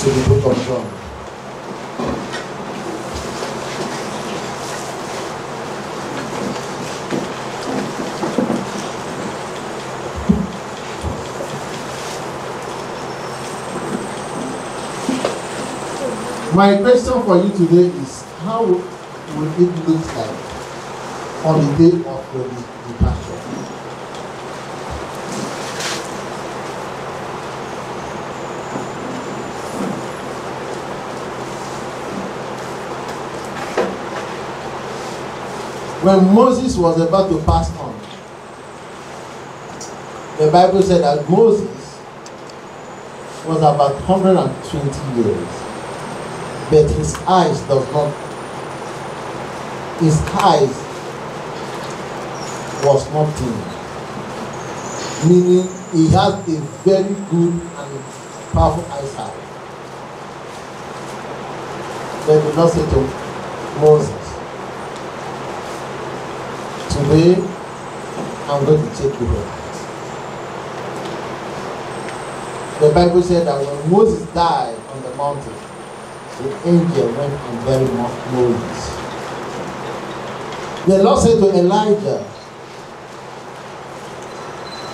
to the book of John. My question for you today is, how will it look like on the day of your departure? When Moses was about to pass on, the Bible said that Moses was about 120 years. But his eyes was not dim. Meaning he had a very good and powerful eyesight. But the Lord said to Moses, today I'm going to take you home. The Bible said that when Moses died on the mountain, the angel went and buried Moses. The Lord said to Elijah,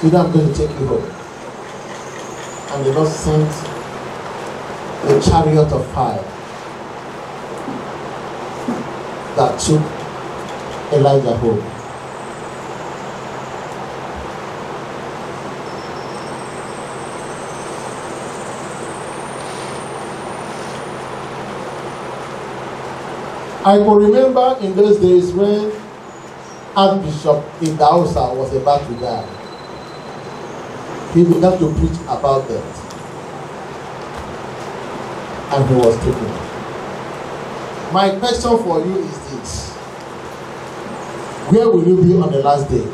today I'm going to take you home. And the Lord sent a chariot of fire that took Elijah home. I could remember in those days when Archbishop Idahosa was about to die. He began to preach about death. And he was taken. My question for you is this. Where will you be on the last day?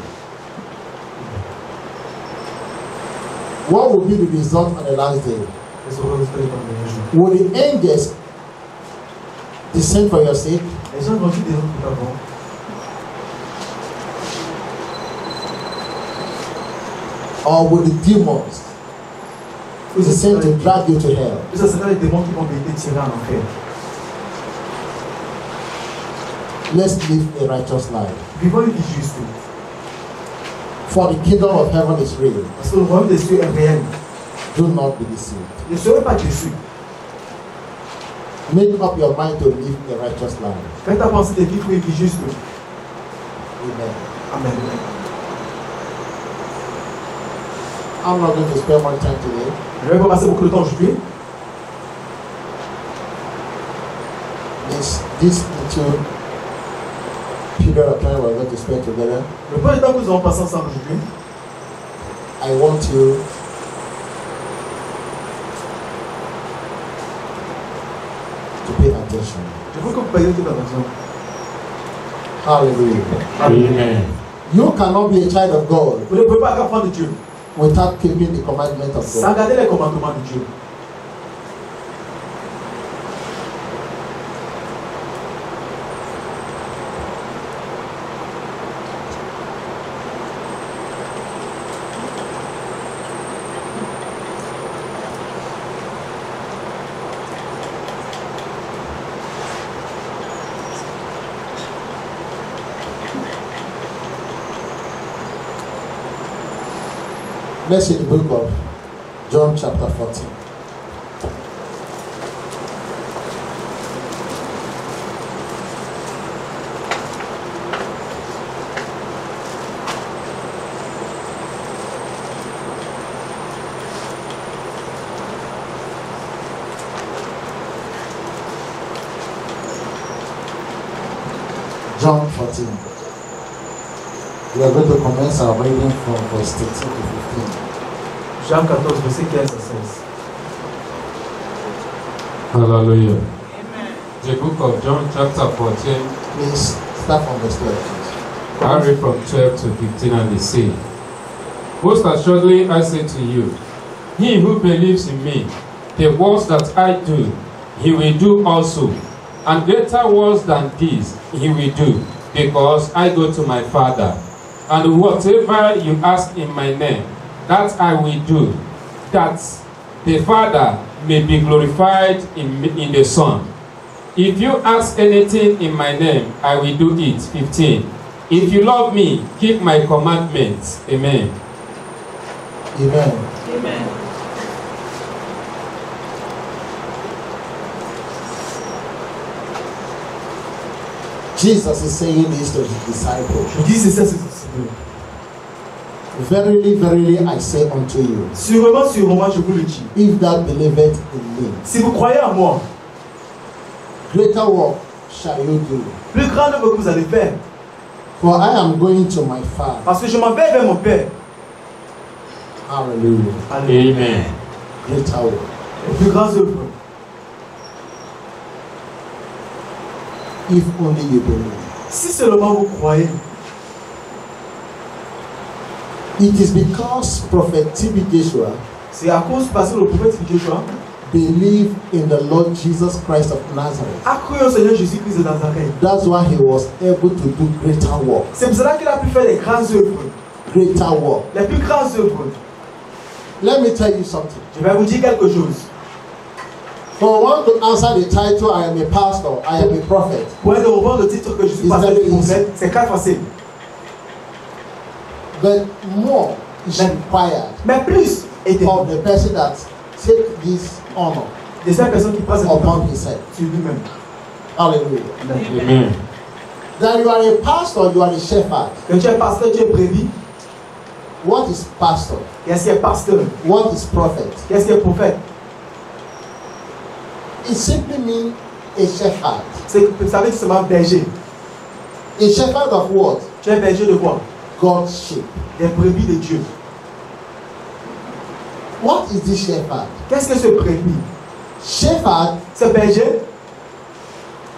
What will be the result on the last day? Will the angels descend for your sake? Or will the demons descend to drag you to hell? Let's live a righteous life. For the kingdom of heaven is real. Do not be deceived. Make up your mind to live a righteous life. Amen. Amen. I'm not going to spend more time today. Je vais pas passer beaucoup de temps aujourd'hui. This little period of time we're going to spend together, Le peu de temps que nous allons passer ensemble aujourd'hui, I want you to pay attention. je veux que vous payiez toute attention. Hallelujah. Amen. You cannot be a child of God Vous ne pouvez pas être enfant de Dieu without keeping the commandment of sans God. garder les commandements de Dieu. Let's see the book of John chapter 14. John 14. We are going to commence our reading from verse 13 to 15. Jean 14, verset 15 à 16. Hallelujah. Amen. The book of John chapter 14. Please start from verse 12. I read from 12 to 15 and they say, most assuredly I say to you, he who believes in me, the works that I do, he will do also, and greater works than these he will do, because I go to my Father. And whatever you ask in my name, that I will do, that the Father may be glorified in the Son. If you ask anything in my name, I will do it. 15. If you love me, keep my commandments. Amen. Amen. Amen. Jesus is saying this to his disciples. Je dis c'est ça, c'est ça. Verily, verily, I say unto you, Sûrement, sûrement, je vous le dis. if thou believest in me, Si vous croyez en moi, greater work shall you do. plus grande œuvre que vous allez faire. For I am going to my Father. Parce que je m'en vais vers mon Père. Hallelujah. Amen. Greater work. Les plus grandes œuvres. If only you believe. Si seulement vous croyez, It is because Prophet T.B. Joshua c'est à cause parce que le prophète Joshua believed in the Lord Jesus Christ of Nazareth. a cru au Seigneur Jésus-Christ de Nazareth. That's why he was able to do greater work. C'est pour cela qu'il a pu faire les grandes œuvres. Greater work. Les plus grandes œuvres. Let me tell you something. Je vais vous dire quelque chose. For one to answer the title, I am a pastor, I am a prophet. Pour être revoir le titre que je suis It's pasteur very et prophète, c'est très facile. But more is required Mais plus est of the person that take this honor de cette personne qui prend cette upon honte himself. sur lui-même. Hallelujah. Amen. That you are a pastor, you are a shepherd. Que tu es pasteur, tu es brebis. What is pastor? Qu'est-ce qui est pasteur? What is prophet? Qu'est-ce qui est prophète? It simply means a shepherd. Ça veut dire seulement berger. A shepherd of what? Tu es berger de quoi? God's sheep. Des brebis de Dieu. What is this shepherd? Qu'est-ce que ce brebis? Shepherd, Ce berger,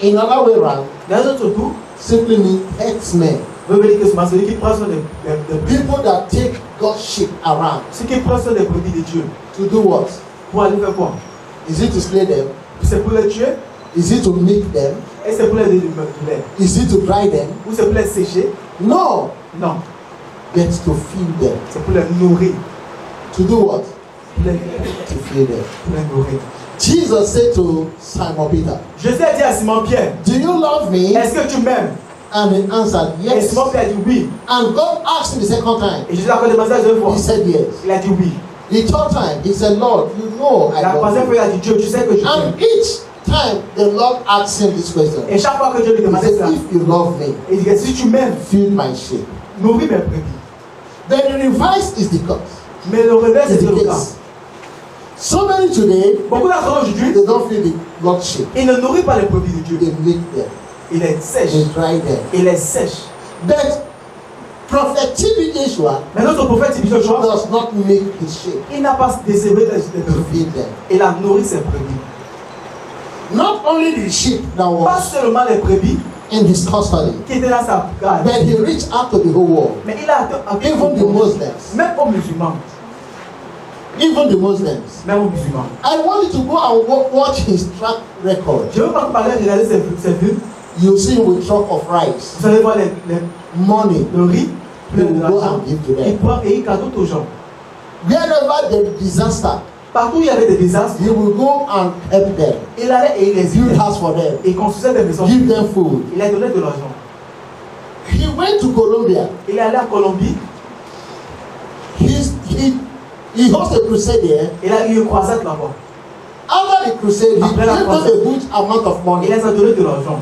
in another way around, dans un autre tour, simply means herdsmen. veut dire que c'est celui qui prend soin des brebis. People that take God's sheep around Ceux qui prennent soin des brebis de Dieu. to do what? Pour aller faire quoi? Is it to slay them? C'est pour les tuer? Is it to milk them? Et c'est pour les donner du lait? Is it to dry them? Ou c'est pour les sécher? No, Non. but to feed them. C'est pour les nourrir. To do what? Pour les To feed them. nourrir. Jesus said to Simon Peter, Jésus a dit à Simon-Pierre, do you love me? est-ce que tu m'aimes? And he answered, Et yes. Simon-Pierre a dit oui. And God asked him the second time. Et Jésus a encore demandé la deuxième fois. He said yes. Il a dit oui. The third time, he said, Lord, you know I La love troisième you. fois, il a dit Dieu, tu sais que je t'aime. And each time the Lord asked him this question. Et chaque fois que Dieu lui He demandait said, ça, if you love me, il dit si tu m'aimes, feed my sheep. nourris mes brebis. Then the reverse is the cause. Mais le revers, Is c'est the le cas. case. So many today, Beaucoup d'entre eux aujourd'hui, they don't feed the God's sheep. ils ne nourrissent pas les brebis de Dieu. They milk them. Ils les They sèchent. dry them. Ils les sèchent. But Prophet T.B. Joshua Mais notre prophète, il dit Joshua, does not make his sheep il n'a pas désiré les to brebis. feed them. Il a nourri ses brebis. Not only the sheep that Pas was seulement les brebis in his custody, qui étaient dans sa garde, but he reached out to the whole world. mais il a atteint Even the Muslims. même aux musulmans. Even the Muslims. Même aux musulmans. I want you to go and watch his track record. Je veux pas te parler de regarder ses vues. You see him with truck of rice, Vous allez voir money. le riz, He plein will de go l'argent. and give to Il them. prend et il cadeau aux gens. Wherever there is disaster, Partout où il y avait des désastres, he will go and help them. il allait et il les Build aidait. house for them. Il construisait des maisons. Give them food. Il a donné de l'argent. He went to Colombia. Il est allé à Colombie. He hosted a crusade there. Il a eu une croisade là-bas. After the crusade, he Après gave la them croisade. a huge amount of Il money les a donné de l'argent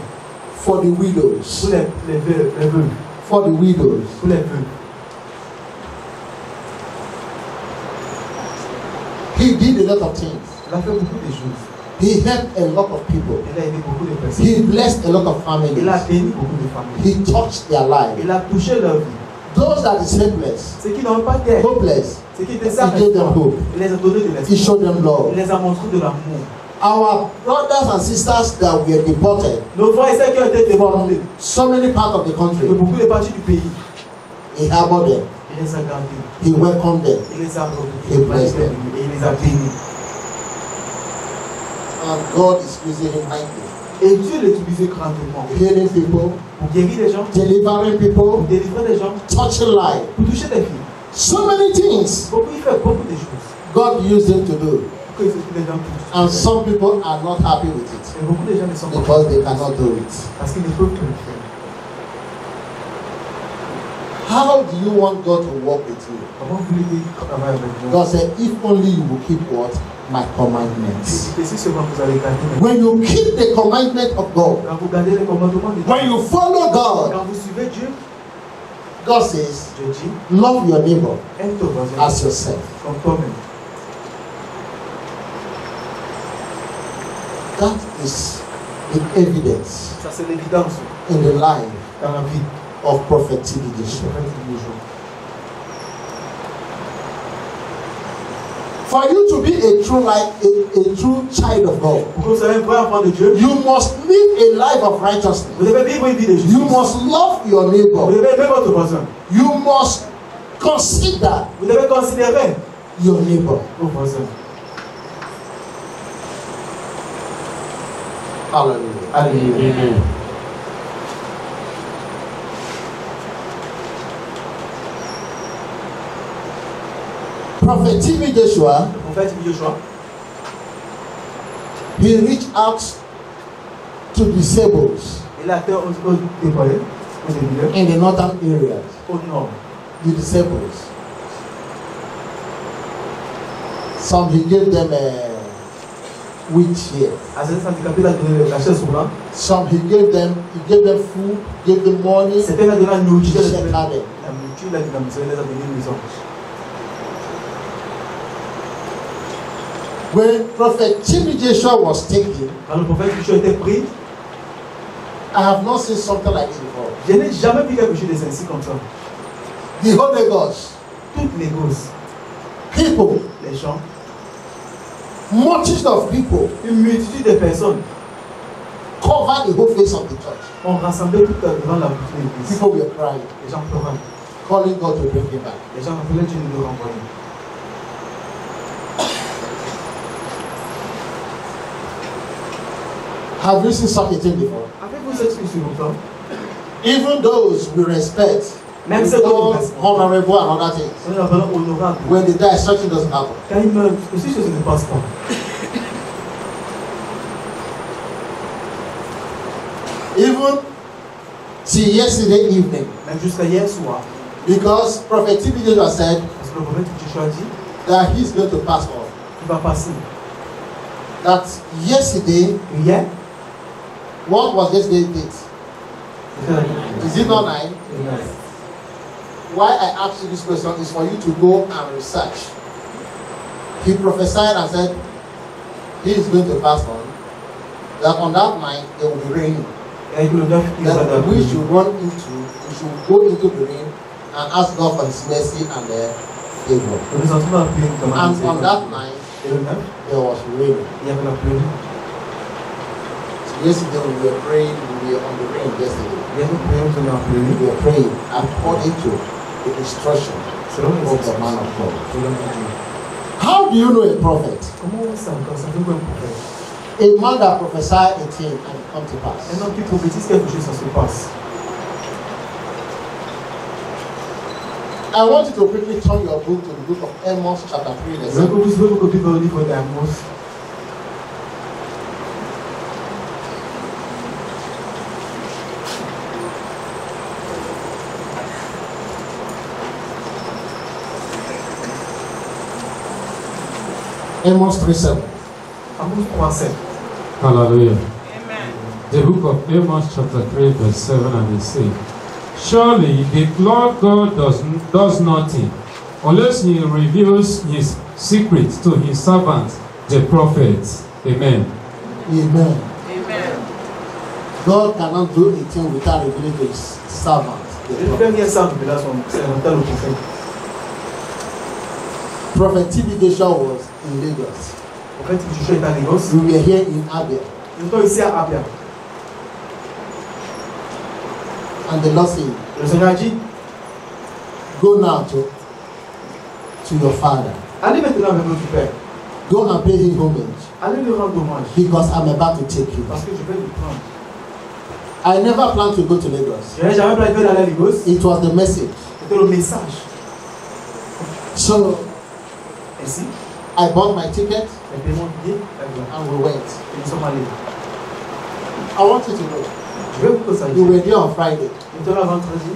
for the pour widows. les veuves. For the widows. Pour les veuves. He did a lot of things. Il a fait beaucoup de choses. He helped a lot of people. Il a aidé beaucoup de personnes. He blessed a lot of Il a families. béni beaucoup de familles. He touched their lives. Il a touché leur vie. Those that is helpless, Ceux qui n'ont pas d'aide, hopeless, ceux qui étaient he sans gave them espoir, hope. il les a donné de He l'espoir. showed them love. Il les a montré de l'amour. Our brothers and sisters that were deported Nos frères et sœurs qui ont été from déportés so many parts of the de country, beaucoup de parties du pays, he harbored them. il les a gardés. He welcomed them. Il les a He blessed them. et il les a bénis. And God is using him mightily. Et Dieu l'utilisait grandement Healing people, pour guérir les gens, delivering pour people, délivrer les gens, touching life. pour toucher des filles. So many things Il fait beaucoup de choses. God used him to do. que les gens puissent. And some people are not happy with it Et beaucoup de gens ne sont pas because they cannot do it. parce qu'ils ne peuvent plus le faire. How do you want God to work with you? Comment voulez-vous travailler avec vous? God said, if only you will keep what? My commandments. Et si seulement vous allez garder mes When you keep the commandment of God, quand vous gardez les commandements de Dieu, when you follow God, quand vous suivez Dieu, God says, Dieu dit, love your neighbor aime ton voisin as yourself. comme toi-même. That is the evidence Ça c'est l'évidence in the life dans la vie of Prophet T.B. du Joshua. prophète tous les jours. For you to be a true life, a true child of God, Pour que vous soyez un vrai enfant de Dieu, you must live a life of righteousness. vous devez vivre une vie de justice. You must love your Vous neighbor. devez aimer votre voisin. You must consider Vous devez considérer your neighbor. vos voisins. Hallelujah. Alléluia. Amen. Prophet T.B. Joshua, Le prophète Joshua, he reached out to disabled il a été aux déployés, aux émigrés, in the northern areas. au nord. The disabled. Some he gave them a wheelchair. À ces handicapés, il a donné la chaise roulante. Some he gave them food, gave them money, C'était là de la nourriture. he sheltered them. La nourriture, il a dit la maison, il les a donné une maison. When Prophet T.B. Joshua was taken, Quand le prophète Joshua était pris, I have not seen something like it before. je n'ai jamais vu quelque chose de ainsi comme ça. The Holy Ghost, Toutes les causes, people, les gens, multitudes of people une multitude de personnes covered the whole face of the church. ont rassemblé tout devant la bouche de l'église. People were crying, Les gens pleuraient. calling God to bring him back. Les gens appelaient Dieu de le renvoyer. Have you seen such a thing before? Avez-vous cette solution comme ça? Even those we respect, Même we ceux que nous call respectons, honorable and other things. on est appelé honorable. When they die, such thing doesn't happen. Quand ils meurent, aussi chose ne passe pas. Even till yesterday evening, Même jusqu'à hier soir. because Prophet T.B. Joshua said Parce que le prophète Joshua dit that he's going to pass on. qu'il va passer. That yesterday, Hier, what was yesterday's date? Is it not 9? Why I asked you this question is for you to go and research. He prophesied and said he is going to pass on. That on that night there will be rain. avec le 9, il va That dans we should go into the rain and ask God for his mercy and favor. Nous entrons dans la pluie, comme on And disait. on that night Et le 9, there was rain. il y avait la pluie. So yesterday we were praying, we were on the rain yesterday. Il y avait la pluie, on est en We pluie. were praying according to the instruction Selon les of the man of God. Selon Dieu. How do you know a prophet? Comment on sait encore? Ça fait quoi un prophète? A man that prophesied a thing and it come to pass. Un homme qui prophétise quelque chose, ça se passe. I want you to quickly turn your book to the book of Amos chapter 3 verse Je veux 7. que vous ouvrez vos copies dans le livre d'Amos. Amos 3:7. Amos 3:7. Hallelujah. The book of Amos chapter 3 verse 7 and they say, surely the Lord God does nothing unless he reveals his secret to his servants, the prophets. Amen. Amen. Amen. God cannot do a thing without revealing to his servant. the Je ne prophet. fais rien sans révélation, c'est un tel prophète. Prophet T.B. Joshua was in Lagos. En fait, Joshua est à Lagos. We were here in Abia. Nous sommes ici à Abia. And the Lord said, Le Seigneur a dit, go now to your father. allez maintenant avec votre père. Go and pay him homage Allez lui rendre hommage. because I'm about to take you. Parce que je vais le prendre. I never planned to go to Lagos. Je n'ai jamais planifié d'aller à Lagos. It was the message. C'était le message. So Ainsi, I bought my ticket j'ai payé mon billet, and we went. et nous sommes allés. I want you to know, Je veux que ça you were there on Friday Nous étions là vendredi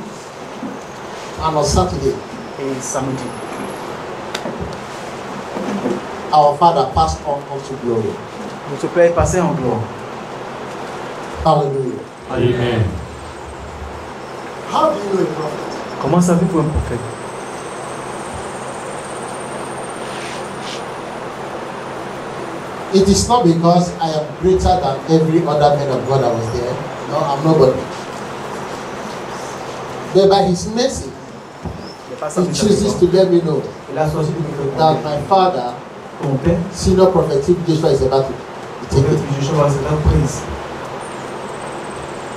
and on Saturday. et samedi. Our Father passed on unto glory. Notre Père est passé en gloire. Hallelujah. Amen. How do you know a prophet? Comment savez-vous un prophète? It is not because I am greater than every other man of God that was there. No, I'm nobody. But by His mercy, He chooses to let me know Il a choisi de me faire that my father, Mon Père, senior prophet T.B. Joshua, is about to be taken. je suis passé la prise.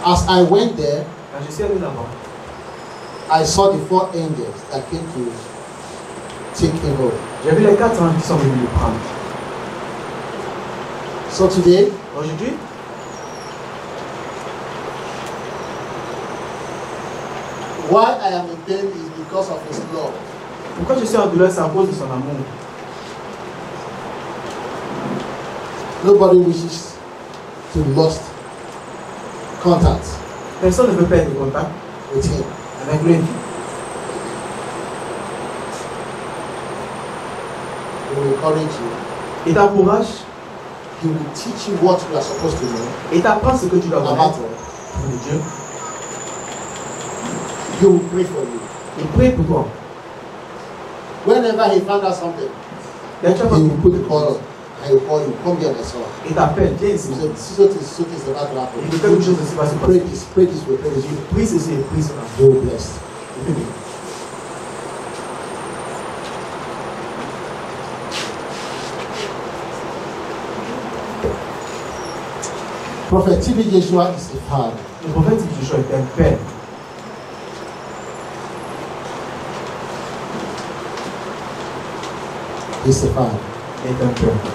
As I went there, Quand je suis allé là-bas, I saw the 4 angels that came to take him home. j'ai vu les 4 anges qui sont venus le prendre. So today, Aujourd'hui, why I am in pain is because of His love. pourquoi je suis en douleur, c'est à cause de son amour. Nobody wishes to lost contact Personne ne veut perdre contact with Him. avec lui. He will encourage you. Il t'encourage, He will teach you what you are supposed to know il t'apprend ce que tu dois about connaître God. de Dieu. He will pray for you. Il prie pour toi. Whenever he found out something, Dès que tu as he will put the call on. And he will call you. Come here, my son. il t'appelle, viens He ici. said, so is about to happen. Il fait quelque chose de se passer. Pray this way, pray this way. Prie ceci et prie cela. You will bless. Prophet T.B. Joshua is a father. Le prophète Joshua est un père. He's a father. Il est un père.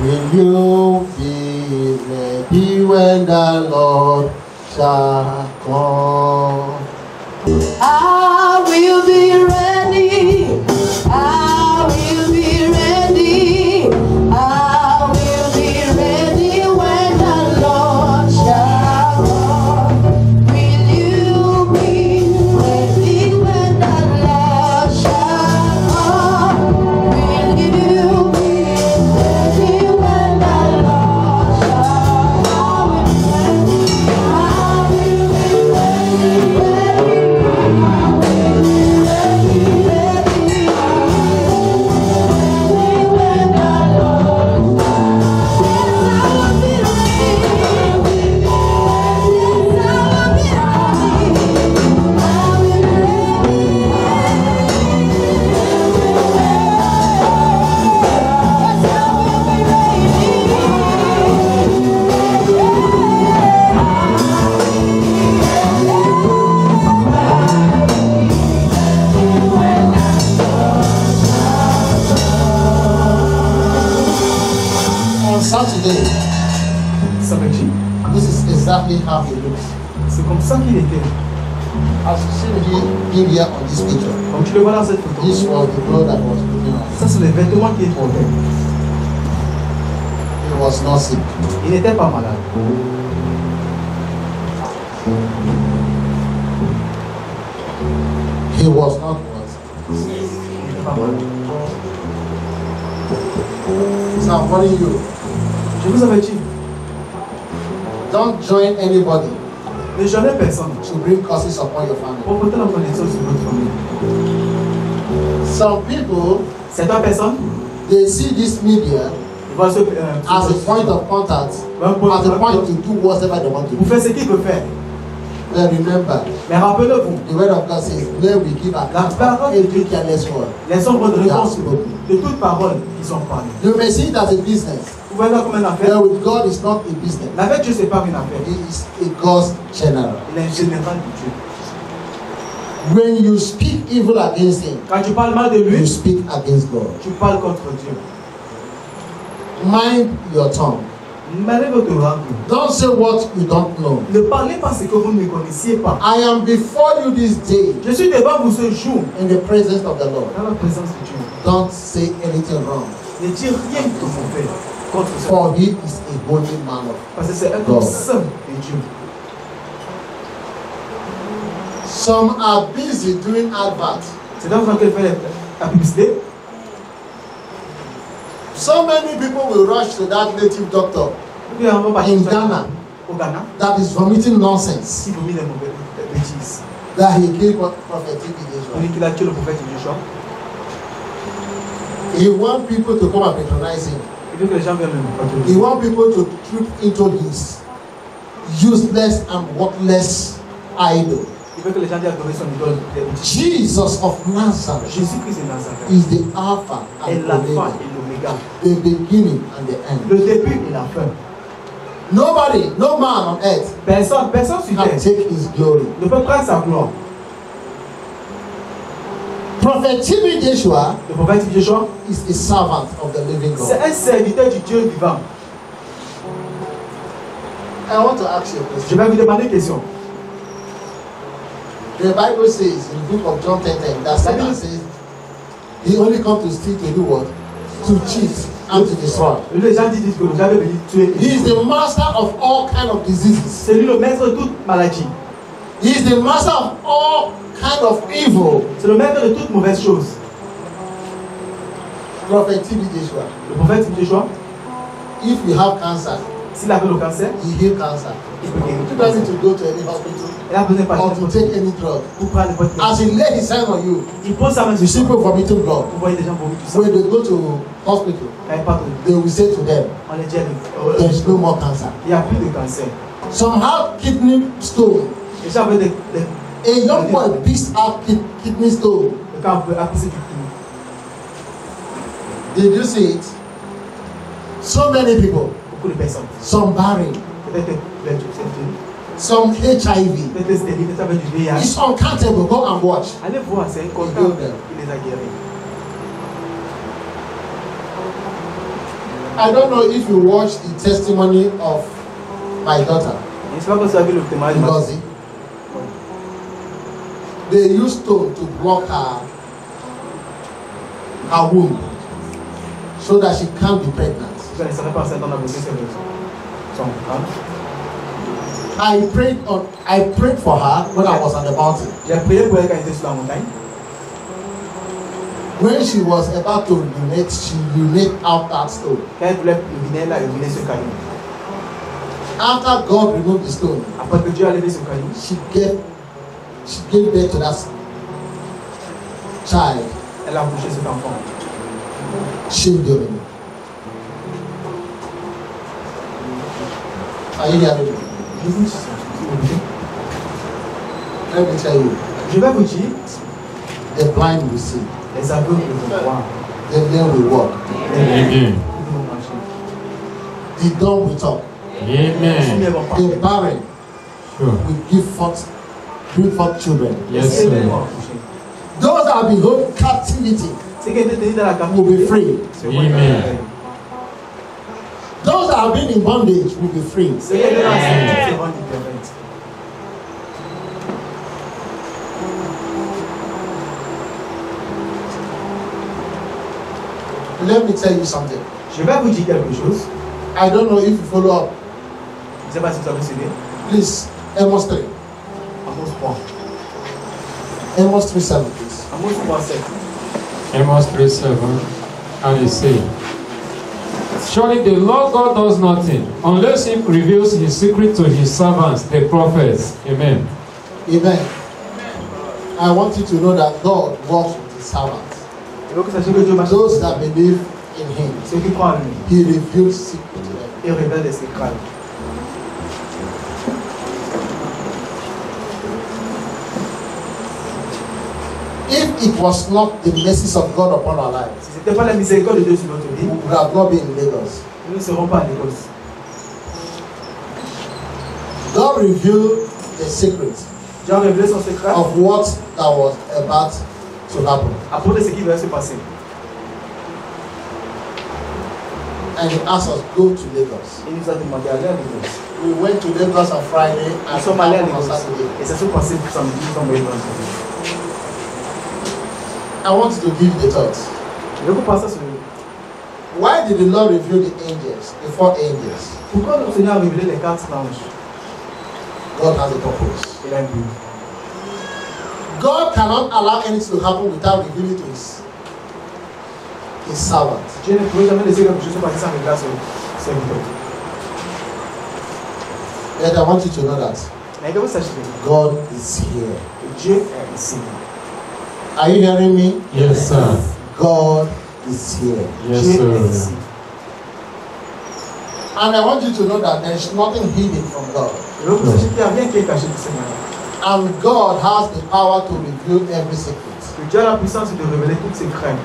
Will you be ready when the Lord shall come? I will be ready. I will be ready. I will be ready when the Lord shall come. Will you be ready when the Lord shall come? Will you be ready when the Lord shall come? I will be ready. On Saturday, Samedi, this is exactly how he looks. c'est comme ça qu'il était. As you see him here on this picture, Comme tu le vois dans cette photo. this was the blood that was putting on. Ça, c'est les vêtements qu'il portait. He was not sick. Il n'était pas malade. He was not what? Il n'était pas malade. So I'm warning you, Je vous avais dit, don't join anybody ne gênez personne to bring curses upon your family. pour porter la malédiction sur votre famille. Some people, Certaines personnes, they see this media ils voient ce, as a point of contact, as a point to do whatever they want to Vous do. faites ce qu'il veut faire. But remember, Mais rappelez-vous, the word of God says, where we give account of every careless word. les ombres de They are réponse spoken. de toutes paroles qui sont parlées. You may see it as a business. Vous voyez ça comme une affaire. But with God, it's not a business. Avec Dieu, ce n'est pas une affaire. He is a God's general. Il est un général de Dieu. When you speak evil against him, Quand tu parles mal de you lui, speak against God. tu parles contre Dieu. Mind your tongue. Malgré votre rang, Don't say what you don't know. ne parlez pas ce que vous ne connaissiez pas. I am before you this day Je suis devant vous ce jour, in the presence of the Lord. dans la présence de Dieu. Don't say anything wrong, Ne dis rien de mauvais contre ce for he is a holy man of. parce que c'est un homme saint de Dieu. Some are busy doing advert. C'est dans le temps qu'elle fait la publicité. So many people will rush to that native doctor Puis on va partir in Ghana au Ghana, that is vomiting nonsense s'il vomit des mauvaises bêtises. that he killed Prophet On Joshua. dit qu'il a tué le prophète Joshua. He wants people to come and patronize him. Il veut que les gens viennent le He patroniser. wants people to trip into his useless and worthless idol. Il veut que les gens viennent adorer son idole. Jesus of Nazareth Jésus-Christ de Nazareth is the Alpha est and l'alpha Omega, et l'oméga, the beginning and the end. le début et la fin. Nobody, no man on earth Personne sur can terre take his glory. ne peut prendre sa gloire. Prophet T.B. Joshua Le prophète Joshua, is a servant of the living c'est God. un serviteur du Dieu vivant. I want to ask you a Je question. vais vous demander une question. The Bible says in the book of John 10:10 that Satan says he only comes to steal, to do what? To cheat and to destroy. Les gens disent que vous avez venu tuer. He is the master of all kind of diseases. C'est lui le maître de toute maladie. He is the master of all kind of evil. C'est le maître de toute mauvaise chose. Prophet T.B. Joshua, Le prophète Joshua, if you have cancer, s'il avait le cancer, he heal cancer. il peut guérir. You don't need to go to any hospital Il a besoin de or passer to take any drug. pour prendre votre As he lay his hand on you, Il pose sa main you sur see toi. people vomiting blood. Vous voyez des gens vomir tout ça. When they go to hospital, Quand ils partent, they will say to them, on les dit there is no more cancer. il n'y a plus de cancer. Some have kidney stone. Les gens avaient des A young boy pieced out kidney stone. le cas peut accuser du coup. Did you see it? So many people. Beaucoup de personnes. Some barren, Peut-être some HIV. peut-être stérile, peut-être avec du VIH. It's uncountable. Go and watch. Allez voir, c'est un contact qui les a guéris. I don't know if you watched the testimony of my daughter, Je ne sais pas si vous avez vu le témoignage de ma Ngozi. They used stone to block her womb so that she can't be pregnant. Je ne savais pas si on a besoin de son crâne. I prayed for her when I was on the mountain. J'ai prié pour elle quand elle était sur la montagne. When she was about to urinate, she urinated out that stone. Quand elle voulait uriner, elle a uriné ce caillou. After God removed the stone, Après que Dieu a levé ce caillou, she gave birth to that child. elle a accouché cet enfant. Children. Are you hearing me? Je vous dis, Let me tell you, je vais vous dire, the blind will see, les aveugles vont voir, the lame will walk, Amen. ils vont marcher. the dumb will talk, Les Amen. fumées vont parler. the barren Sure. will bring forth children. Les Yes, seuls sir. vont accoucher. Those that have been held captivity Ceux qui étaient tenus dans la will be captivité, free. se voient Amen. libérés. Those that have been in bondage will be free. Ceux qui étaient dans la captivité seront libérés. Let me tell you something. Je vais vous dire quelque chose. I don't know if you follow up. Je ne sais pas si vous avez suivi. Please, Amos 3. Amos 3. Amos 3:7, please. Amos 3, 7. Amos 3:7, and it says, surely the Lord God does nothing unless he reveals his secret to his servants, the prophets. Amen. Amen. I want you to know that God works with his servants. Il faut que sachez que Dieu marche. Those that believe in him, Ceux qui croient en lui, he reveals secret to them. il révèle des secrets. If it was not the mercies of God upon our lives, Si ce n'était pas la miséricorde de Dieu sur notre we vie, would have not been in Lagos. nous ne serons pas à Lagos. God revealed the secret Dieu a révélé son secret of what that was about to happen. à propos de ce qui va se passer. And he asked us, go to Lagos. Il nous a demandé d'aller à Lagos. We went to Lagos on Friday Nous and sommes allés à back on Lagos. Saturday. Et ça s'est passé samedi, nous sommes allés vendredi. I want you to give the thought. Je vais vous passer sur le. Why did the Lord reveal the angels, the 4 angels? Pourquoi le Seigneur a révélé les 4 anges? God has a purpose. Il a un but. God cannot allow anything to happen without revealing to his servant. Dieu ne pouvait jamais laisser quelque chose passer sans révéler à son serviteur. Yet I want you to know that Mais que vous sachiez, God is here. que Dieu est ici. Are you hearing me? Yes, sir. God is here. Yes, Dieu est ici. sir. And I want you to know that there is nothing hidden from God. Je veux que vous sachiez qu'il n'y a rien qui est caché du Seigneur. And God has the power to reveal every secret. Que Dieu a la puissance de révéler toutes ses craintes.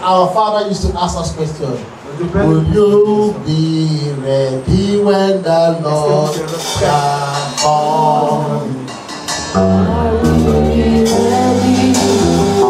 Our Father used to ask us questions. Notre Père Will nous you pose be ready when the Lord shall come? I will be ready.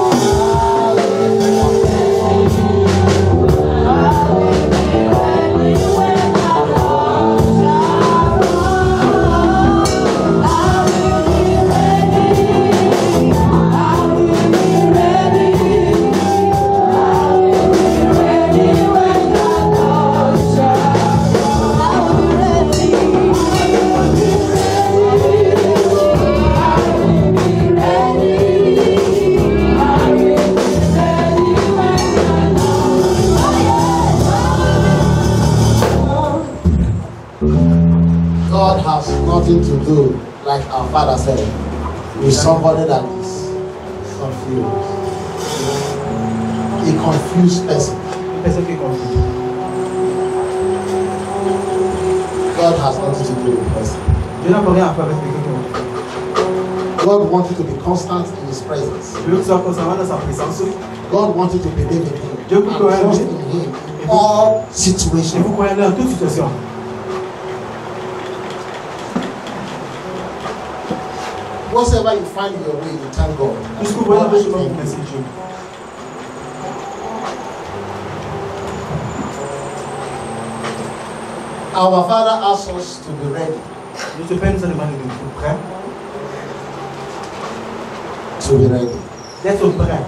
God has nothing to do, like our Father said, with somebody that is confused. A confused person. une personne qui est confuse. God has nothing to do with the person. Dieu n'a pas rien à faire avec quelqu'un qui est confus. God wants you to be constant in His presence. Dieu veut que tu sois constamment dans sa présence. God wants you to believe in Him Dieu and vous croyez en trust lui. in Him in all Et situations. vous croyez dans toute situation. Whatever you find in your way, you thank God. Tout ce que vous voyez dans votre chemin, vous Thank remerciez you. Dieu. Our Father asks us to be ready. Notre Père nous a demandé d'être prêts. To be ready. D'être prêts.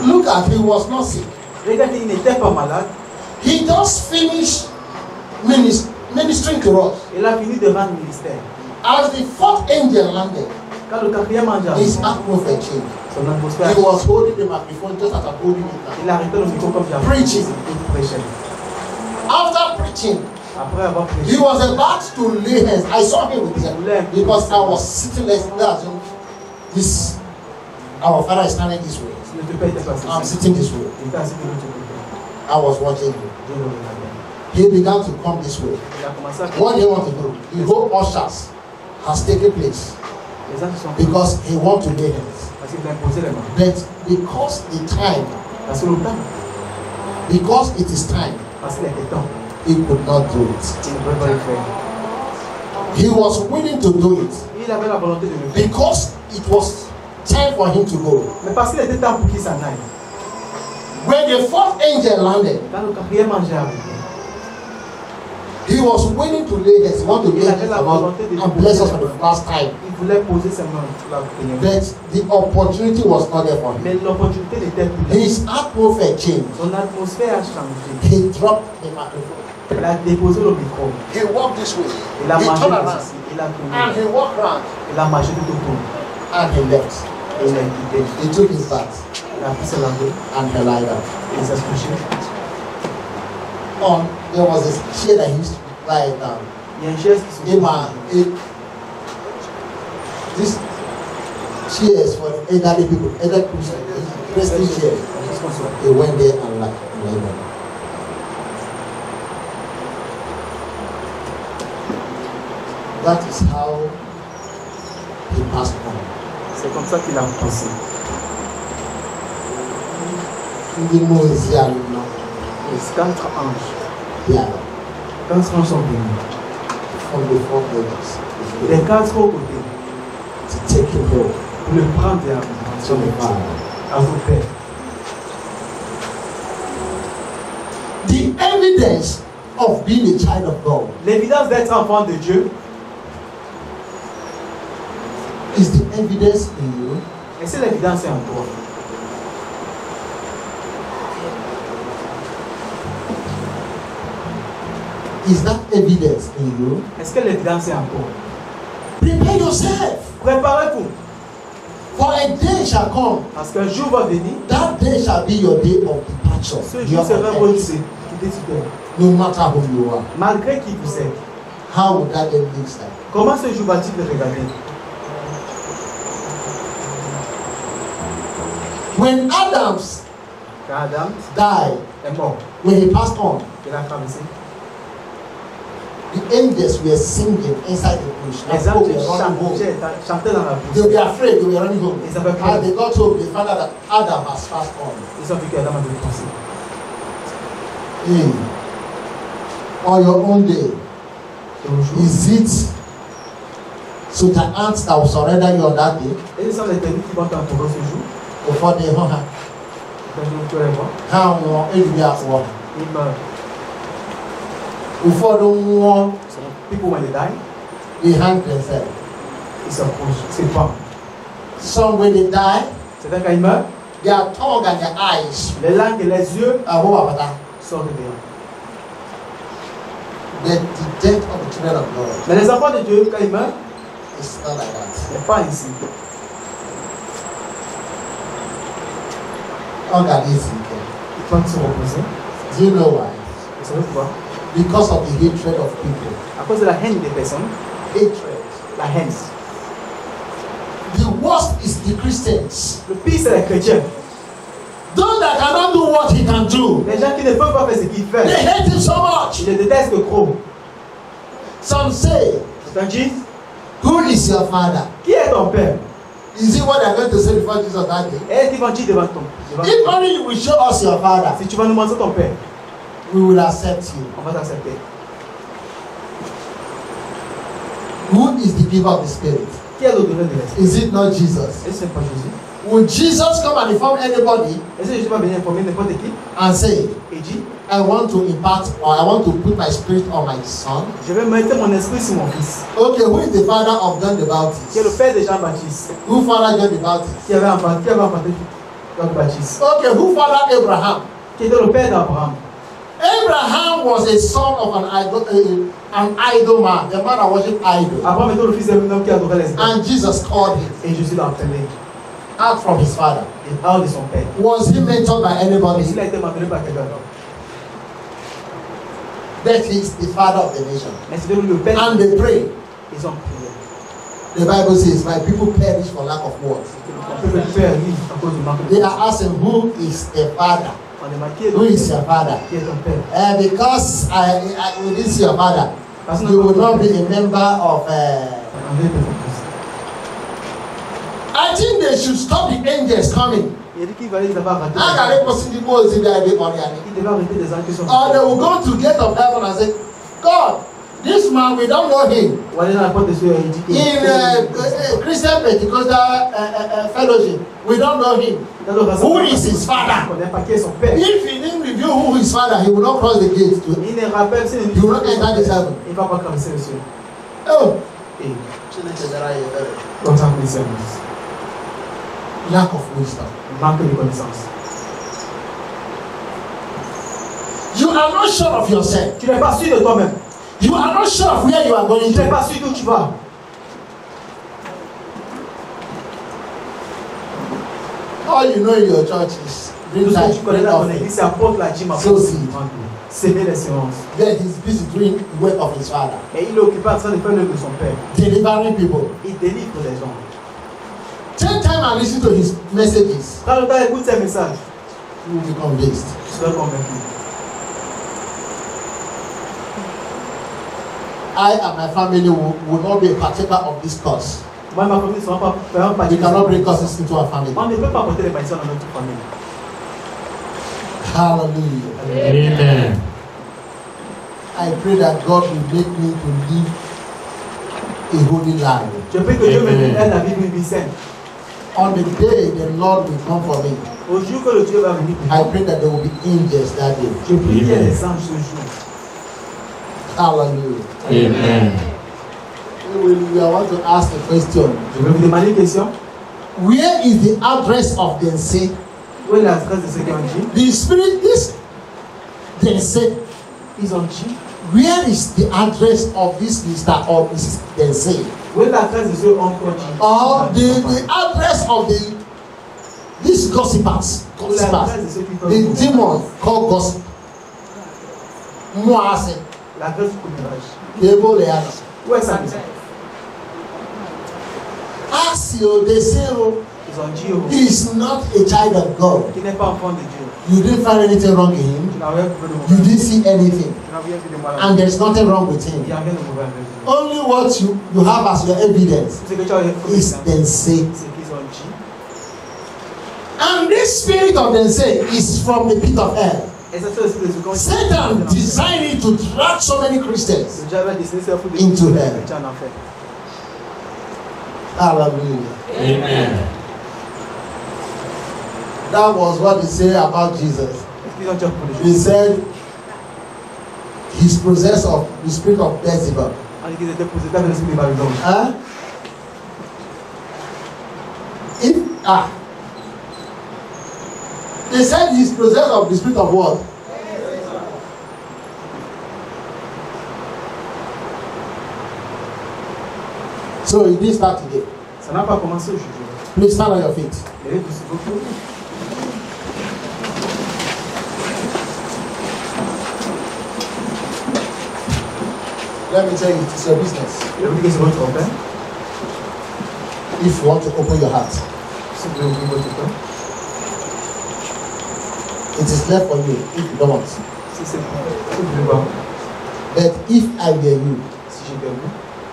Look at, he was not sick. Regardez, il n'était pas malade. He just finished ministering to us. Il a fini de rendre ministère. As the 4th angel landed, Quand le 4e ange a his arrivé, atmosphere changed. son atmosphère, He was holding the microphone just as I'm holding it now. il a arrêté le micro comme j'ai Preaching. Il prêchait. After preaching, Après avoir he prêché, was about to lay hands. I saw him with them because I was sitting like that. This, our Father is standing this way. notre Père était passé. I'm sitting this way. Il était assis de l'autre côté. I was watching him. Dieu le regardait. He began to come this way. Il a commencé à What do you want to do? The whole ushers has taken place Les anges sont because he want to lay hands. parce qu'il a imposé les mains. But because the time, Parce que le temps, because it is time, parce qu'il était temps, he could not do it. il ne pouvait pas le faire. He was willing to do it Il avait la volonté de le faire. because it was time for him to go. Mais parce qu'il était temps pour qu'il s'en aille. When the 4th angel landed, Quand le 4e ange est arrivé, he was willing to lay hands. He want to lay hands on us and bless us for the last time. il voulait poser ses mains sur la première. But the opportunity was not there for him. Mais l'opportunité n'était plus là. His atmosphere changed. Son atmosphère a changé. He dropped the microphone. Il a déposé le micro. He walked this way. Il a He marché turned comme around ceci. Il a and he tourné. walked around Il a marché tout autour. and he left. Et il a quitté. He took his bath Il a pris ses langues. and he lied down. Il s'est couché. There was a chair that he used to lie down. Il y a une chaise qui se This chairs for elderly people, resting chair. He went there and lay down. That is how he passed on. C'est comme ça qu'il a passé. Ndị mmụọ ozi a nọ Les 4 anges. bịara 4 anges sont venus. from the 4 angels Les 4 côtés to take him home. pour le prendre et amener. to the Father. à vos pères. The evidence of being a child of God L'évidence d'être enfant de Dieu, is the evidence in you. et c'est l'évidence est en toi. Is that evidence in you? Est-ce que l'évidence est en toi? Prepare yourself. Préparez-vous, For a day shall come. parce qu'un jour va venir, That day shall be your day of departure. ce Your jour sera offense. votre quitter cette terre. No matter who you are. Malgré qui vous êtes, How would that day look like? comment ce jour va-t-il le regarder? When Adams Quand Adam died, est mort, when he passed on, il a traversé. the angels were singing inside the bush. Les And people anges were running home. chantaient dans la They bouche. were afraid. They were running home. Ils avaient peur. And they got home. They found out that Adam has passed on. Ils ont vu qu'Adam avait passé. Hey, on your own day, is it so the ants that will surrender you on that day? Et ce sont les ténus qui vont t'entourer ce jour. Before they hung her. Quand tu vas les voir, How long? It will be at war. ils meurent. Before the war, People when they die, they hang themselves. ils s'approchent. C'est pas. Some when they die, C'est-à-dire quand ils meurent, their tongue and their eyes les langues et les yeux are what about that? sortent dehors. The death of the children of God Mais les enfants de Dieu, quand ils meurent, is not like that. c'est pas ici. How can they see? Ils peuvent se reposer. Do you know why? Vous savez pourquoi? Because of the hatred of people. À cause de la haine des personnes. Hatred. La haine. The worst is the Christians. Le pire, c'est les chrétiens. Those that cannot do what he can do. Les gens qui ne peuvent pas faire ce qu'il They fait. hate him so much. Ils le détestent trop. Some say, Certains disent, who is your father? qui est ton père? Is it what they're going to say before Jesus that day? Et ils vont dire devant ton. If only you will show us your father, Si tu vas nous montrer ton père, we will accept you. on va t'accepter. Who is the giver of the Spirit? Qui est l'auteur de l'esprit? Is it not Jesus? Est-ce que ce n'est pas Jésus? Will Jesus come and inform anybody Est-ce que Jésus va venir informer n'importe qui and say, et dit, I want to impart or I want to put my spirit on my son? je vais mettre mon esprit sur mon fils, Okay, who is the father of John the qui est le Baptist? père de Jean-Baptiste, Who fathered John the Baptist? qui avait enfanté Jean-Baptiste, Okay, who fathered Abraham? qui était le père d'Abraham. Abraham was a son of an idol man, a man that worshiped idols. Abraham était le fils d'un homme qui adorait les idoles. And Jesus called him Et Jésus l'a appelé out from his father. et hors de son père. Was he mentored by anybody? Il a été mentionné par quelqu'un d'autre. That he is the father of the nation. Mais c'était le père. And they pray. Ils ont prié. The Bible says, my people perish for lack of words. Le peuple périt à cause du manque de They are asking, who is the father? On demande qui est Who is your father? qui est ton père. Because we didn't see your father, Parce que you will not be a member of. On veut peut-être plus. I think they should stop the angels coming. Il a dit qu'il fallait les avoir ratés. How can they possibly go see that they money? Il devait arrêter des gens qui sont. Or they will go to gate of heaven and say, God, this man we don't know him. Ou aller dans la porte de Dieu et il dit que. In Christian Pentecostal fellowship, we don't know him. Dans le Who is his On father? ne connaît pas qui est son père. If he didn't reveal who his father, he will not cross the gate to. Il ne rappelle si You will not enter the heaven. il ne va pas traverser le ciel. Oh, Et lack comme ça, vous service. of wisdom. Manque de connaissance. You are not sure of yourself. Tu n'es pas sûr de toi-même. You are not sure of where you are going Tu n'es to. pas sûr d'où tu vas. All you know in your church is Tout bring ce que life, tu connais bring dans ton offering. église, c'est apporte la dîme, So apporte see. s'aimer les séances. Then he's busy doing the work of his father, Et il est occupé en train de faire l'œuvre de son père. delivering people. Il délivre les gens. Take time and listen to his messages. Quand le temps écoute ses messages, You will be convinced. tu seras convaincu. I and my family will not be a partaker of this course. Moi et ma famille ne seront pas We cannot bring curses into our family. On ne peut pas porter les malédictions dans notre famille. Hallelujah. Amen. I pray that God will make me to live a holy life. Je prie que Dieu me Amen. aide à vivre une vie saine. On the day the Lord will come for me, Au jour que le Dieu va venir, I pray that there will be angels that day. je prie qu'il y ait des anges ce jour. Hallelujah. Amen. We want to ask a question. Je vais vous demander une question. Where is the address of Dense? Où est l'adresse de ceux qui ont dit? The spirit is Dense. Ils ont dit. Where is the address of this Mr. or Mrs. Dense? Où est l'adresse de ceux qui ont dit? Or the address of these gossipers. Où est l'adresse de ceux qui The demon called gossip. Moi, c'est l'adresse du commérage. Où est sa maison? Asio, they say, Ils ont dit oh, he is not a child of God. qu'il n'est pas enfant de Dieu. You didn't find anything wrong in him. Tu n'as rien vu de You mauvais. didn't see anything. Tu n'as rien vu de mal. And there's nothing wrong with Il him. n'y a rien de mauvais avec lui. Only what you have as your evidence Ce que tu as is then say. c'est qu'ils ont dit. And this spirit of then say is from the pit of hell. Et ça c'est l'esprit de ce qu'on dit. Satan designed it to drag so many Le Christians diable a dessiné ce fou de into hell. chrétiens en enfer. Hallelujah. Amen. That was what they say about Jesus. Est-ce qu'ils ont dit pour les They choses? said he's possessed of the spirit of Beelzebub. On dit qu'ils étaient possédés par l'esprit de Babylone. Huh? They said he's possessed of the spirit of what? So it didn't start today. Ça n'a pas commencé aujourd'hui. Please stand on your feet. Levez-vous beaucoup. Let me tell you, it's your business. Je vous dis que c'est votre affaire. If you want to open your heart, Si vous voulez ouvrir votre cœur. it is left for you if you don't want. Si c'est pour si vous voulez voir. But if I were you, Si j'étais vous,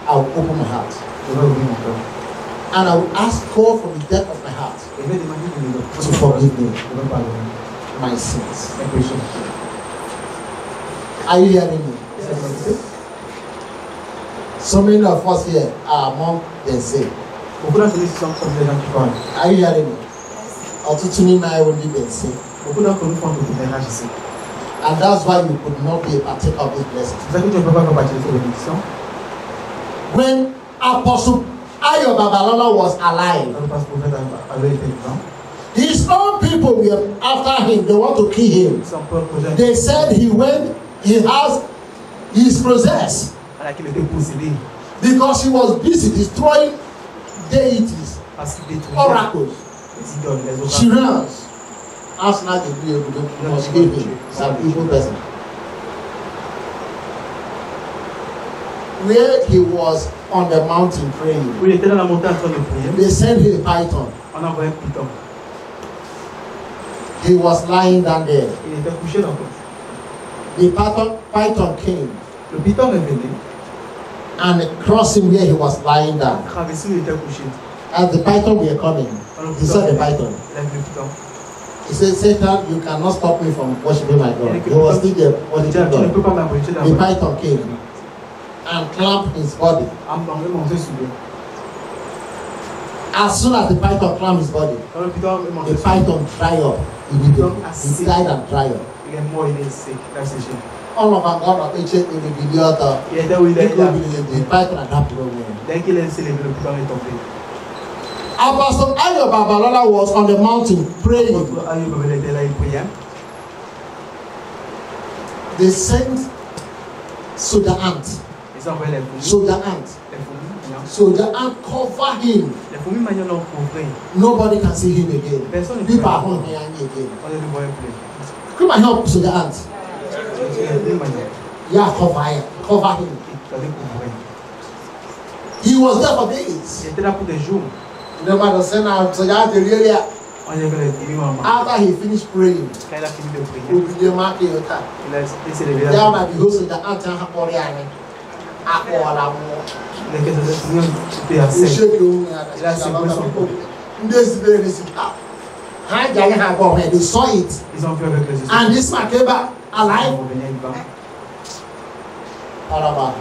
I will open my heart. je vais ouvrir mon cœur. And I will ask God from the depth of my heart Et je vais demander de nous to forgive me Je vais pardonner my sins. mes péchés. Are you hearing me? Ça vous écoutez? So many of us here are among them say. Beaucoup d'entre nous sont comme les gens qui parlent. Are you hearing me? Ọtụtụ n'ime anyị will be them say. Beaucoup d'entre nous font beaucoup de ménage ici. And that's why you could not be a partaker of this blessing. C'est ça que tu ne peux pas faire partie de cette bénédiction. When Apostle Ayo Babalola was alive, Quand le pasteur prophète avait été vivant, his own people were after him. They want to kill him. son peuple projet They said he's possessed à laquelle il était possédé because he was busy destroying deities, parce qu'il détruisait oracles, les idoles, les oracles. Shirans. Ask not to be able to must give him some evil person. Where he was on the mountain praying, Où il était dans la montagne en train de prier, they sent him a python. on a envoyé un python. He was lying down there. Il était couché dans le The python came Le python est venu, and crossed him where he was lying down. traversé où il était couché. As the python were coming, he saw the python. Il a vu le python. He said, Satan, you cannot stop me from worshiping my God. He was still there Il dit, tu ne worshiping peux God. pas m'abriter dans The le python came and clamped his body. en monté sur lui. As soon as the python clamped his body, Quand le python est monté the sur lui, python dried up immediately. He died and dried up. il est mort, il est sec, il a séché. All of our God of ancient in the video, Il était où il est là. the python had happened nowhere. Dès qu'il est célébré, le python est tombé. Apostle Ayo Babalola was on the mountain praying. Quand Ayoub était là, il priait. They sent soldier ant, Ils ont envoyé les fourmis. soldier ant, Les fourmis, non. soldier ant cover him. Les fourmis maintenant l'ont couvert. Nobody can see him again. Personne ne peut People are voir. home here and again. On ne le voyait plus. Come and help soldier ant. Les fourmis maintenant, Yeah, cover him. Cover him. il fallait couvrir. He was there for days. Il était là pour des jours. Nobody sent out soldier ant to really. On y avait les fourmis maman. After he finished praying, Quand il a fini de prier, we will mark your car. il a célébré la Down at the house soldier ant and happy and all Les caisses de fourmis étaient à we sec. shake you. Il a secoué son corps. This very easy. They saw it, Ils ont vu avec les yeux. and this man came back Ils alive. vont venir vivant. All about.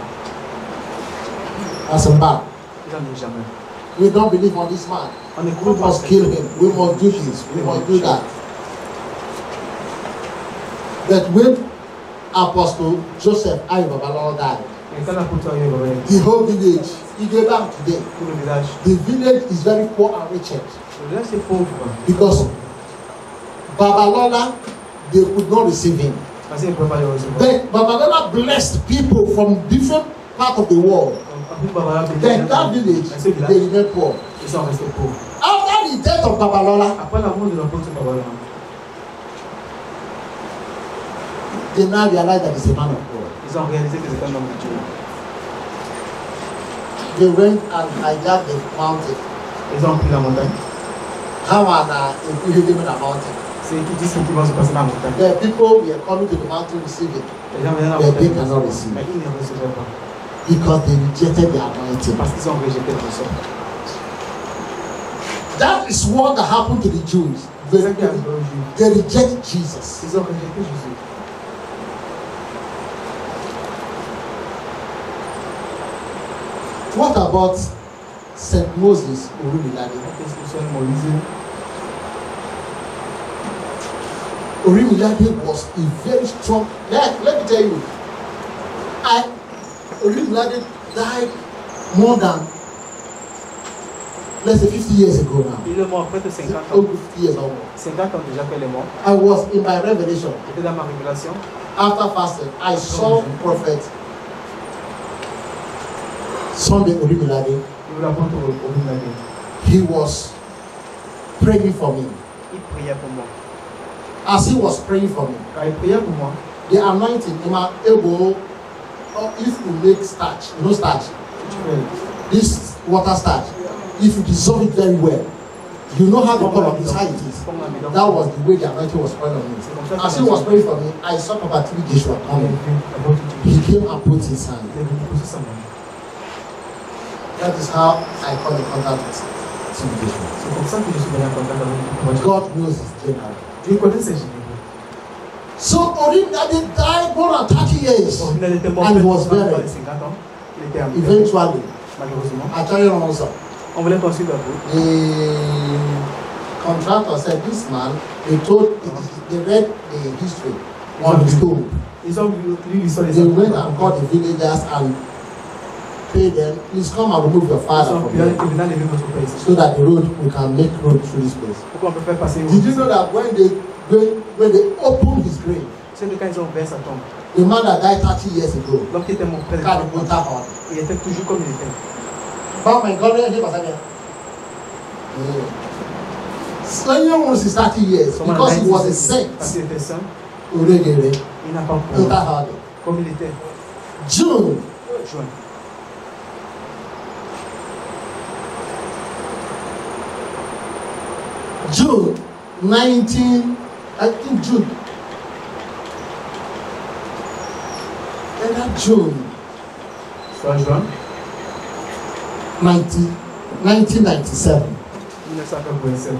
That's a bad. Ils n'en ont jamais. We don't believe on this man. On ne We croit pas. must kill him. We must do this. We must do that. But when Apostle Joseph Ayo Babalola died, Et quand l'apôtre arrive, il va dire, the whole village, he gave back today. tout le village. The village is very poor and wretched Le village c'est pauvre. because Babalola, they could not receive him. Parce qu'ils ne peuvent pas le recevoir. But Babalola blessed people from different parts of the world. Après Babalola, Then that village, ce they village, remained poor. ils sont restés pauvres. After the death of Babalola, Après la mort de l'apôtre Babalola, they now realize that he's a man of God. ils ont réalisé que c'était un homme de Dieu. They went and hijacked the mountain. Ils ont pris la montagne. How are they living the mountain? C'est qui dit ce qui va se passer dans la montagne. The people were coming to the mountain receiving Les gens venaient dans la but they montagne, cannot receive mais ils ne recevaient pas. because they rejected the anointing. Parce qu'ils ont rejeté le sort. That is what happened to the Jews. C'est ça qui est arrivé aux Juifs. They reject Jesus. Ils ont rejeté Jésus. What about Saint Moses Orimilade? Qu'est-ce que c'est Moïse? Orimilade was a very strong. Let me tell you, Orimilade died more than, let's say, 50 years ago now. Il est mort près de 50 ans. Over 50 years almost. 50 ans déjà qu'elle est morte. I was in my revelation. J'étais dans ma révélation. After fasting, I saw prophet Sunday Orimilade. Il l'apôtre Orimilade. He was praying for me. Il priait pour moi. As he was praying for me, Quand il priait pour moi, the anointing in my elbow, if you make starch, you know starch, tu fais. this water starch, if you dissolve it very well, you know how the color is, how it is. Comme la médaille. That was the way the anointing was poured on me. C'est comme ça As he was praying for me, I saw Papa Tibi Joshua coming. He came and put his hand. Il est venu poser sa main. That is how I come in contact with Tibi Joshua. C'est comme ça que je suis venu en contact avec lui. God knows his general. Dieu connaît ses généraux. So Orimilade died more than 30 years. Orimilade était mort And près he de was 50 buried. ans. Il était enterré. Eventually, Malheureusement. I tell you also, On voulait poursuivre un peu. the contractor said this man, they read the history on the stone. Ils ont lu l'histoire des They went enfants. and called the villagers and paid them, please come and remove your Ils father ont from bien here levé votre père ici. so that the road, we can make road through this place. Pourquoi on peut faire passer Did you know that when they opened his grave, C'est que quand ils ont ouvert sa tombe, the man that died 30 years ago, l'homme qui était mort près de God, la the tombe, water il était toujours comme il était. But my God, he was there. Slaying was his 30 years because he was a saint. Parce qu'il était saint, Already, il n'a pas couru comme il était. June Juin. June 19, I think June. And that June Soit juin 1997. 1987.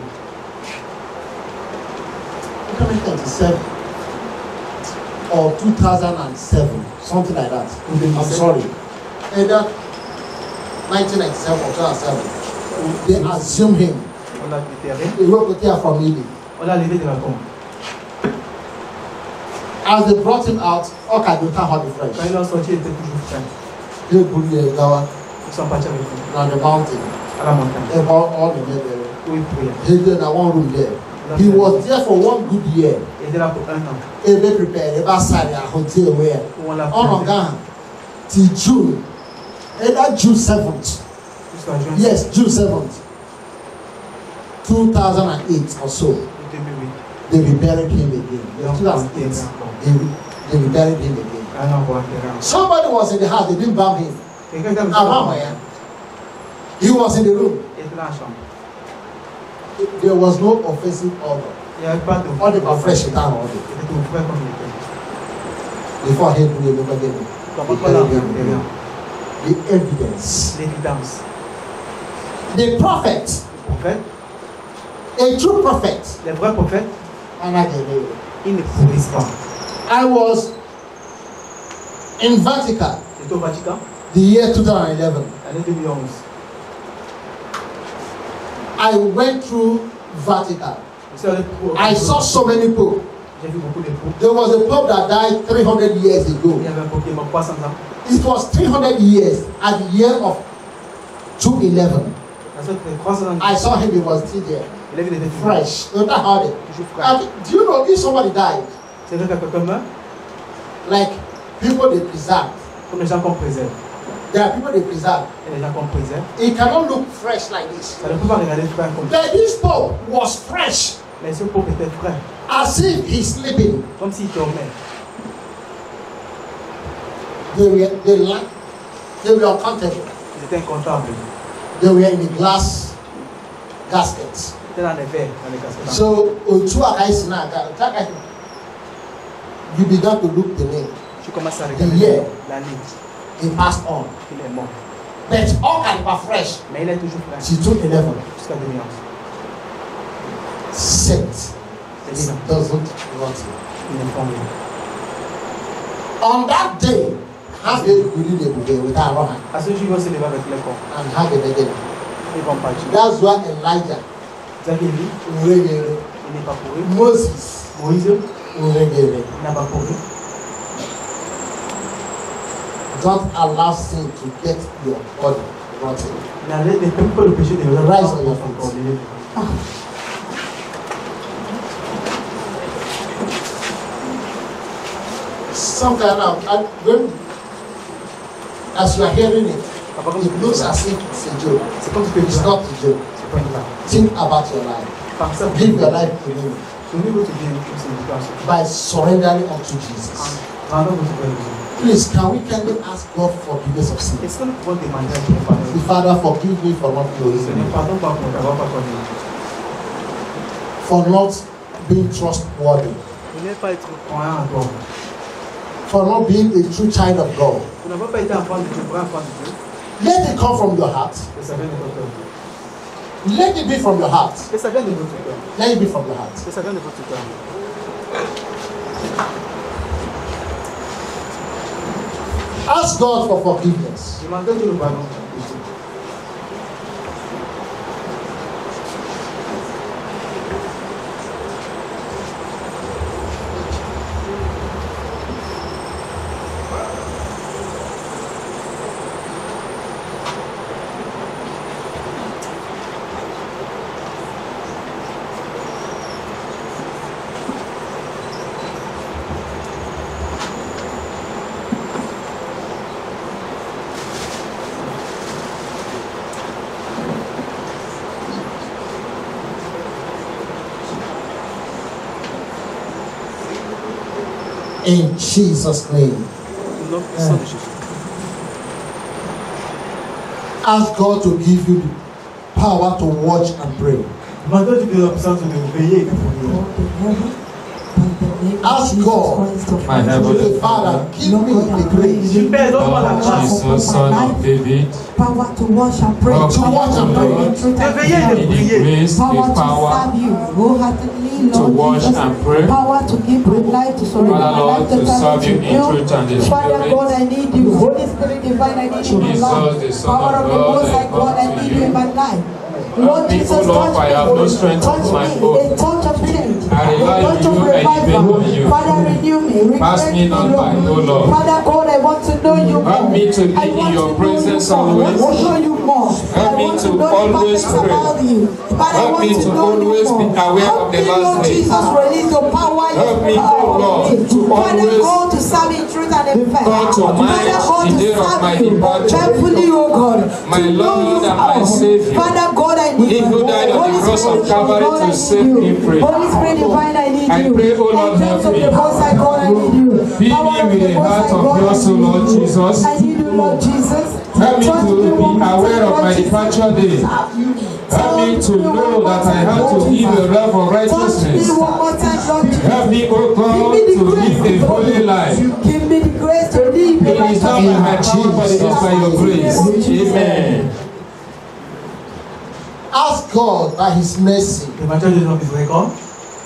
1997 or 2007, something like that. I'm sorry. Either 1997 or 2007. They assumed him. On l'a déterré. They were put here from Ely. On l'a levé de la tombe. As they brought him out, okay, they can't have the Quand fresh. il est sorti, il était toujours frais. They put him Ils sont partis avec lui on the mountain. à la montagne. They brought all the men there. Où il priait. He did in one room there. He was there for one good year. Il était là pour un an. Ebe prepared, ebe sari a hotel where. Où on l'a On Ghana till June. Either June 7th. jusqu'à juin. Yes, June 7th. 2008 or so. 2008. They reburied him again. Ils ont 2008. enterré They reburied him again. un an pour enterrer. Somebody was in the house, they didn't bomb him. Quelqu'un qui a Around where? He was in the room. Il était dans la chambre. There was no offensive order. Il n'y avait pas de. All the fresh down order. Il était tout frais comme il était. Before he could remember them. Comment on l'a enterré? The evidence. L'évidence. The prophet, Le prophète, a true prophet. les vrais prophètes, And I get it. ils ne pourrissent pas. I was in Vatican J'étais au Vatican, the year 2011. l'année 2011. I went through Vatican. I saw so many popes. J'ai vu beaucoup de popes. There was a pope that died 300 years ago. Il y avait un pope qui est mort 300 ans. It was 300 years at the year of 211. I saw him, he was still there. Fresh. Don't I heard it? Do you know if somebody died? C'est vrai que quelqu'un meurt. Like people they preserve. Comme les gens qu'on préserve. There are people they preserve. Et les gens qu'on préserve. It cannot look fresh like this. Ça ne peut pas regarder frais comme ça. But this pope was fresh. Mais ce pope était frais. As if he's sleeping. Comme s'il dormait. They were uncomfortable. Ils étaient incontables. They were in the glass gaskets. Ils étaient dans les verres, dans les casquettes. So you began to look the name. Tu commences à The regarder year l'année. he passed on. Il est mort. But all can be fresh. Mais il est toujours frais. She took 11. Jusqu'à 2011. Saint. C'est It ça. doesn't rot. Il n'est pas mort. On that day, have a good with Aaron À ce jour, ils vont se lever avec les corps. and have a beginning. Ils vont partir. That's why Elijah, Zacharie, Uregere, il n'est pas pourri. Moses, Moïse, Uregere. il n'a pas pourri. Don't allow sin to get your body rotten. Ne permet pas le péché de le Rise on your feet. Sometimes now, as you are hearing it, it looks as if it's a joke. C'est comme si tu It's not a joke. C'est pas une blague. Think about your life. Par ça, Give your life to Him Souvenez votre bien une signification. by surrendering unto Jesus. Rendons votre bien. Please, can we kindly ask God forgiveness of sin? Est-ce que nous pouvons demander à Dieu pardon? The Father, forgive me for not knowing Seigneur, you, pardon pas pour t'avoir pas connu. for not being trustworthy, Vous n'avez pas été croyant en toi. for not being a true child of God. Vous n'avez pas été enfant de Dieu, vrai enfant de Dieu. Let it come from your heart. Que ça vienne de votre cœur. Let it be from your heart. Que ça vienne de votre cœur. Let it be from your heart. Que ça vienne de votre cœur. Ask God for forgiveness. Demandez Dieu le pardon. In Jesus' name. Au nom puissant de Jésus. Ask God to give you the power to watch and pray. Demandez Dieu de la puissance de veiller et de prier. Ask God, My heavenly Father, give me the grace Père, donne-moi la Lord grâce Jesus, Son of David, Power to wash and pray. Lord, to watch and pray. de veiller et de give me the prier. grace, the Power to power serve you wholeheartedly, to Lord wash Jesus. and pray. Power to give my life, to surrender Father, my Lord, life to totally serve you in truth and in Father spirit. God, I need you. Holy Spirit divine, I need you in my Jesus, life. the Son Power of of the God, Most High I God, I come to need you you. in my life. Lord me, Jesus, O Lord, touch for I me, have no strength touch of my me, own. a touch of change, I rely a on touch you of and depend revival. on you. Father, renew me, Pass refresh me me, not by, O Lord. Father God, I want to know you more. Help me to be I in want your to know presence you more. I always. want to know you more. Help I me want to know the always facts pray. about you. But I Help want me to to know you always be more. aware Help of the me, last Lord days. Jesus, release your power, Help me, your O power Lord, on me. to Father always God, to serve in truth and in faith. God to mind Father God, the to day of my serve you departure. carefully, O God. My to know Lord you and my more. Savior. Father God, I need He you. who died on the Holy cross Spirit of Calvary God, I to need set you. me free. Holy Spirit divine, I need I you. pray, O Lord, Angels help of me. the Most High God, I need you. Fill Power me of with the a Most heart High of God, yours, O I need Lord you. Jesus. I need you, Lord Jesus. Help me Touch to be one more aware time, of Lord my Jesus. departure day. Help me to know that I have to live a life of Touch me righteousness. one more time, Lord Jesus. Help me, O God, Give me to the live a grace. holy life. Give me the grace to live a It is not by my power, but it is by your grace. Amen. Ask God by His mercy Demandez Dieu dans miséricorde.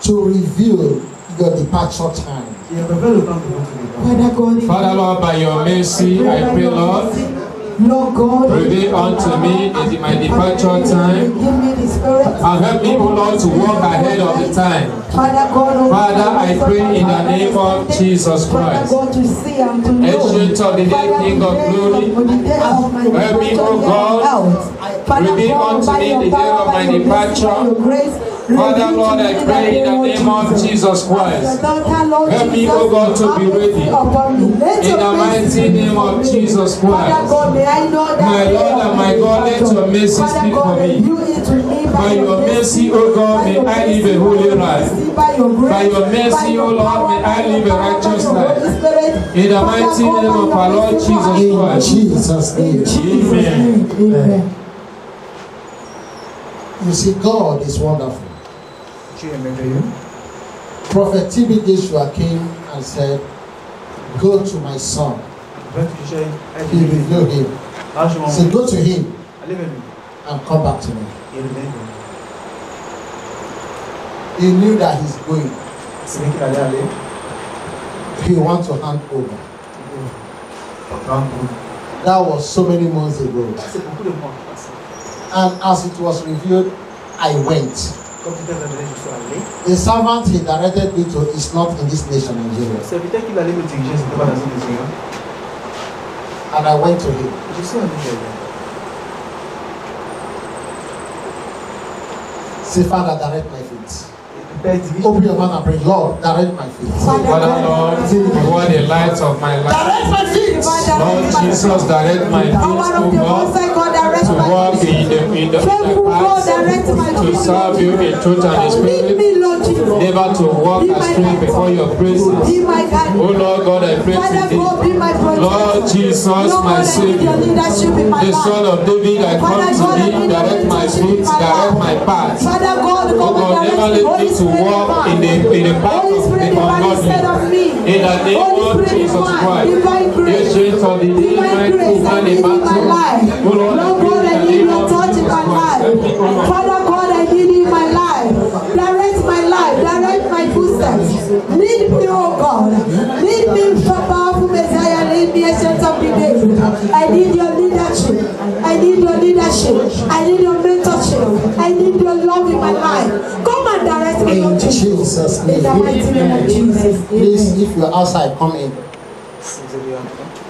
to reveal your departure time. Il révèle le temps de votre départ. Father God, Father, Lord, by your mercy, I pray, Lord, Lord God, reveal unto me in my departure time, give me the spirit. and help me, O Lord, to walk ahead of the time. Father God, Father, I pray in the name of Jesus Father Christ. God, to see and to know. Ancient of the day, King of glory, help me, O God, reveal unto me the day of my departure. Father, Lord, I pray in the name of Jesus Christ. Help me, O God, to be ready. In the mighty name of Jesus Christ. My Lord and my God, let your mercy speak for me. By your mercy, O God, may I live a holy life. By your mercy, O Lord, may I live a righteous life. In the mighty name of our Lord Jesus Christ. Jesus' name. Amen. You see, God is wonderful. Dieu est merveilleux. Prophet TB Joshua came and said, go to my son. He revealed him. He said, go to him Allez vers lui. and come back to me. Et revenez vers lui. He knew that he's going. C'est vrai qu'il allait aller. He wants to hand over. That was so many months ago. C'est beaucoup de mois passés. And as it was revealed, I went. Comme c'était révélé, je suis allé. The servant he directed me to is not in this nation, Le Nigeria. serviteur qui allait me diriger, c'était pas dans une maison. And I went to him. Je suis allé vers lui. Say, Father, direct my feet. Le Père dirige. Open your mouth and pray, Lord, direct my feet. Father, Lord, you are the light of my life. Direct my feet. Lord Jesus, direct my feet, O God, to walk in the path, to serve you in truth and in spirit, never to walk astray before your presence. Oh Lord God, I pray today, Lord Jesus, my Savior, the Son of David, I come to thee, direct my feet, direct my path. Oh God, never let me to walk in the path of the ungodly. In the name of Jesus Christ, the strength of the day, my true man in battle. Oh Lord, I pray in the name of Jesus Christ. Help me, oh Lord. Father God, I need you in my life. Direct my life. Direct my footsteps. Lead me, oh God. Lead me, powerful Messiah. Lead me, Ancient of the Days. I need your leadership. I need your leadership. I need your mentorship. I need your love in my life. Come and direct me, In Lord Jesus. Jesus' In the mighty name of name. Jesus. Please, Amen. if you're outside, come in. Si vous avez un enfant.